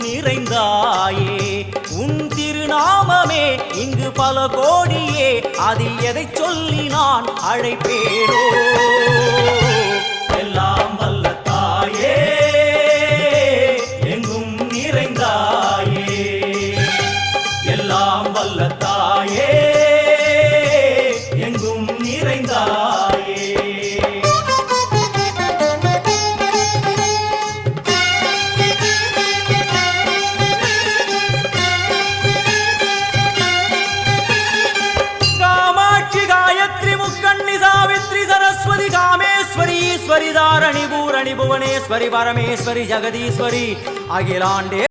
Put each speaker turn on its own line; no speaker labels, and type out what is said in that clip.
நிறைந்தாயே உன் திருநாமமே இங்கு பல கோடியே அதில் எதை சொல்லி நான் அழைப்பேனோ எல்லாம் வல்ல தாயே எங்கும் நிறைந்தாயே எல்லாம் வல்ல தாயே எங்கும் நிறைந்தாயே सरस्वती कामेश्वरी ईश्वरी धारणी भूरणी भुवनेश्वरी परमेश्वरी जगदीश्वरी अखिलांडे